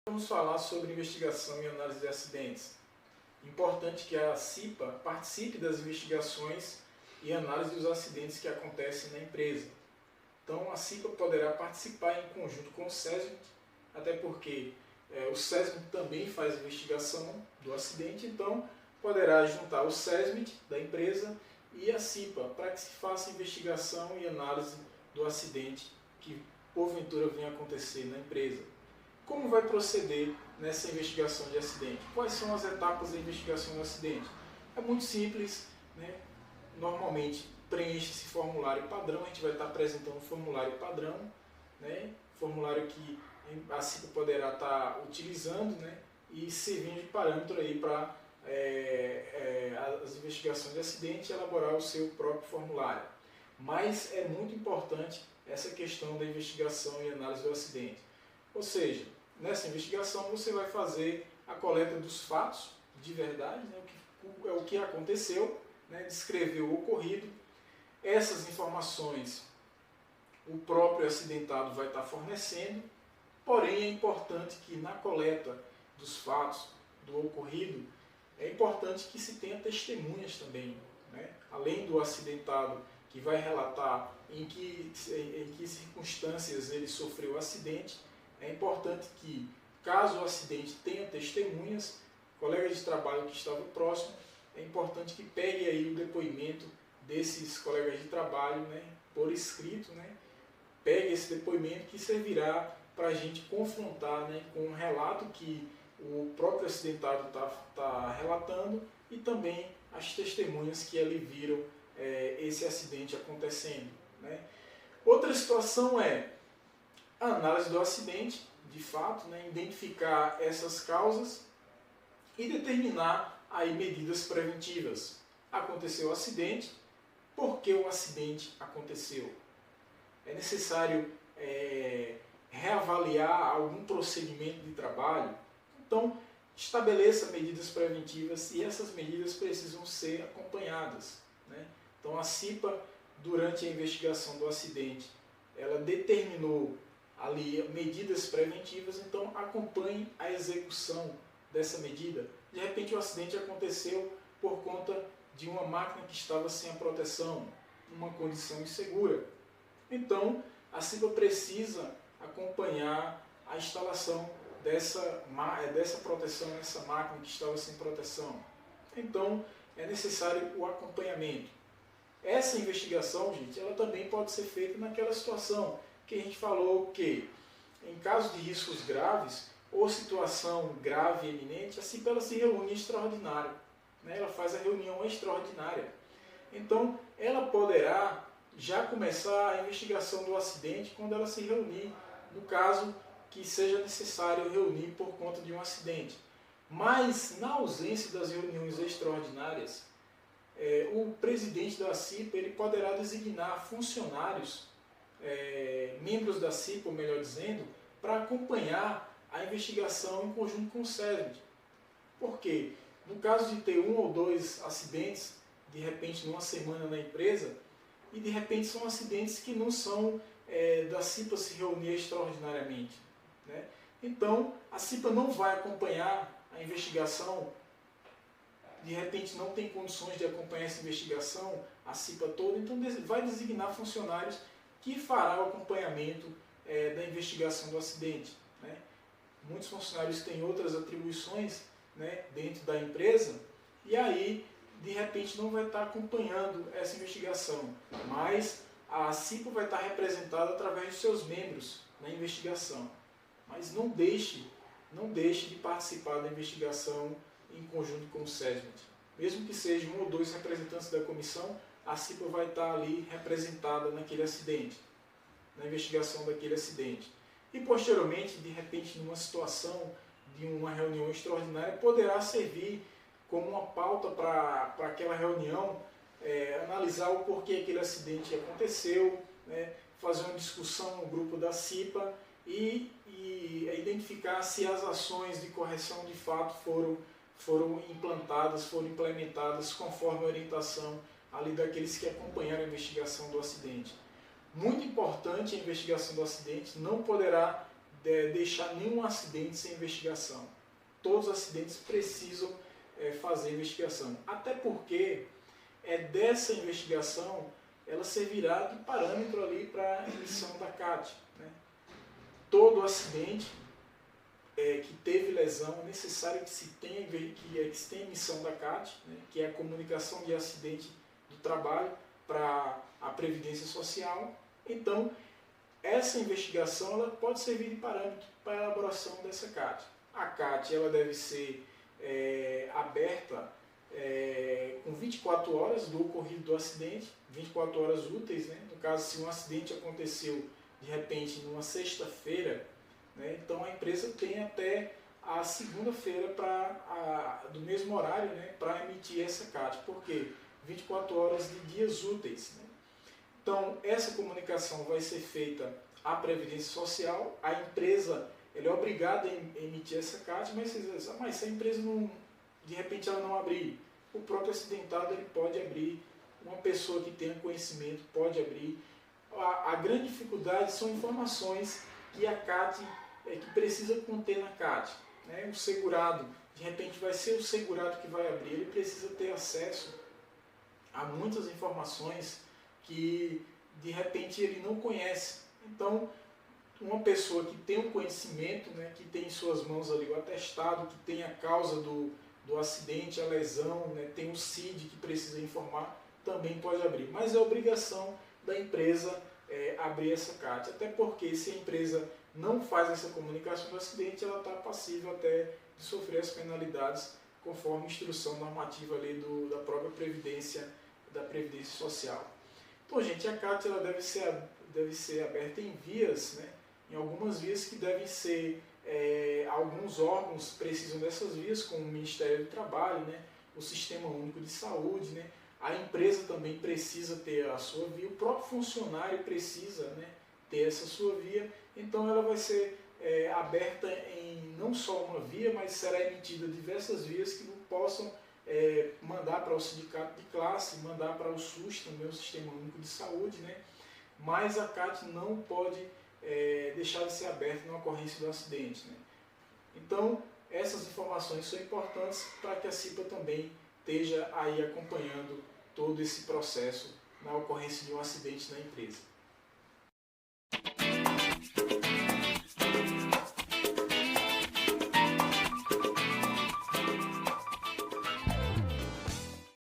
Vamos falar sobre investigação e análise de acidentes. Importante que a CIPA participe das investigações e análise dos acidentes que acontecem na empresa. Então, a CIPA poderá participar em conjunto com o SESMIT, até porque o SESMIT também faz investigação do acidente, então poderá juntar o SESMIT da empresa e a CIPA para que se faça investigação e análise do acidente que porventura venha acontecer na empresa. Como vai proceder nessa investigação de acidente? Quais são as etapas da investigação do acidente? É muito simples, né? Normalmente preenche esse formulário padrão, a gente vai estar apresentando um formulário padrão, né? Formulário que a CIPA poderá estar utilizando, né? E servindo de parâmetro aí para as investigações de acidente e elaborar o seu próprio formulário. Mas é muito importante essa questão da investigação e análise do acidente. Ou seja, nessa investigação você vai fazer a coleta dos fatos de verdade, né, o que aconteceu, né, descrever o ocorrido. Essas informações o próprio acidentado vai estar fornecendo, porém é importante que na coleta dos fatos do ocorrido, é importante que se tenha testemunhas também, né? Além do acidentado que vai relatar em que circunstâncias ele sofreu o acidente, é importante que, caso o acidente tenha testemunhas, colegas de trabalho que estavam próximos, é importante que pegue aí o depoimento desses colegas de trabalho, né, por escrito, né, pegue esse depoimento que servirá para a gente confrontar, né, com um relato que o próprio acidentado está relatando e também as testemunhas que ali viram esse acidente acontecendo, né. Outra situação é a análise do acidente, de fato, né, identificar essas causas e determinar aí medidas preventivas. Aconteceu o acidente, por que o acidente aconteceu? É necessário reavaliar algum procedimento de trabalho? Então, estabeleça medidas preventivas e essas medidas precisam ser acompanhadas, né? Então, a CIPA, durante a investigação do acidente, ela determinou ali medidas preventivas, então acompanhe a execução dessa medida. De repente o acidente aconteceu por conta de uma máquina que estava sem a proteção, uma condição insegura. Então a CIPA precisa acompanhar a instalação dessa proteção nessa máquina que estava sem proteção. Então é necessário o acompanhamento. Essa investigação, gente, ela também pode ser feita naquela situação que a gente falou que, em caso de riscos graves ou situação grave e eminente, a CIPA ela se reúne em extraordinário, né? Ela faz a reunião extraordinária. Então, ela poderá já começar a investigação do acidente quando ela se reunir, no caso que seja necessário reunir por conta de um acidente. Mas, na ausência das reuniões extraordinárias, o presidente da CIPA ele poderá designar funcionários, membros da CIPA, ou melhor dizendo, para acompanhar a investigação em conjunto com o SESMIT. Por quê? No caso de ter um ou dois acidentes, de repente numa semana na empresa, e de repente são acidentes que não são da CIPA se reunir extraordinariamente, né? Então, a CIPA não vai acompanhar a investigação, de repente não tem condições de acompanhar essa investigação, a CIPA toda, então vai designar funcionários que fará o acompanhamento da investigação do acidente, né? Muitos funcionários têm outras atribuições, né, dentro da empresa e aí, de repente, não vai estar acompanhando essa investigação, mas a CIPA vai estar representada através de seus membros na investigação. Mas não deixe de participar da investigação em conjunto com o SESMIT. Mesmo que sejam um ou dois representantes da comissão, a CIPA vai estar ali representada naquele acidente, na investigação daquele acidente. E posteriormente, de repente, numa situação de uma reunião extraordinária, poderá servir como uma pauta para aquela reunião, analisar o porquê aquele acidente aconteceu, né, fazer uma discussão no grupo da CIPA e identificar se as ações de correção de fato foram implementadas conforme a orientação ali daqueles que acompanharam a investigação do acidente. Muito importante a investigação do acidente, não poderá deixar nenhum acidente sem investigação. Todos os acidentes precisam fazer investigação. Até porque dessa investigação ela servirá de parâmetro ali para a emissão da CAT. Né? Todo acidente que teve lesão, é necessário que se tenha emissão da CAT, né? Que é a comunicação de acidente do trabalho para a Previdência Social. Então, essa investigação ela pode servir de parâmetro para a elaboração dessa CAT. A CAT ela deve ser aberta com 24 horas do ocorrido do acidente, 24 horas úteis, né? No caso, se um acidente aconteceu de repente numa sexta-feira, né? Então a empresa tem até a segunda-feira do mesmo horário, né? Para emitir essa CAT. Por quê? 24 horas de dias úteis. Né? Então essa comunicação vai ser feita à Previdência Social, a empresa ela é obrigada a emitir essa CAT, mas se a empresa não, de repente ela não abrir, o próprio acidentado ele pode abrir, uma pessoa que tenha conhecimento pode abrir. A grande dificuldade são informações que a CAT que precisa conter na CAT. Né? O segurado, de repente vai ser o segurado que vai abrir, ele precisa ter acesso a muitas informações que de repente ele não conhece. Então, uma pessoa que tem um conhecimento, né, que tem em suas mãos ali o atestado, que tem a causa do acidente, a lesão, né, tem o CID que precisa informar, também pode abrir. Mas é obrigação da empresa abrir essa CAT. Até porque se a empresa não faz essa comunicação do acidente, ela está passível até de sofrer as penalidades conforme instrução normativa ali da própria Previdência, da Previdência Social. Então, gente, a CAT ela deve ser aberta em vias, né? Em algumas vias que devem ser, alguns órgãos precisam dessas vias, como o Ministério do Trabalho, né? O Sistema Único de Saúde, né? A empresa também precisa ter a sua via, o próprio funcionário precisa, né, ter essa sua via, então ela vai ser aberta em não só uma via, mas será emitida diversas vias que possam mandar para o sindicato de classe, mandar para o SUS também, o Sistema Único de Saúde, né? Mas a CAT não pode deixar de ser aberta na ocorrência do acidente. Né? Então, essas informações são importantes para que a CIPA também esteja aí acompanhando todo esse processo na ocorrência de um acidente na empresa.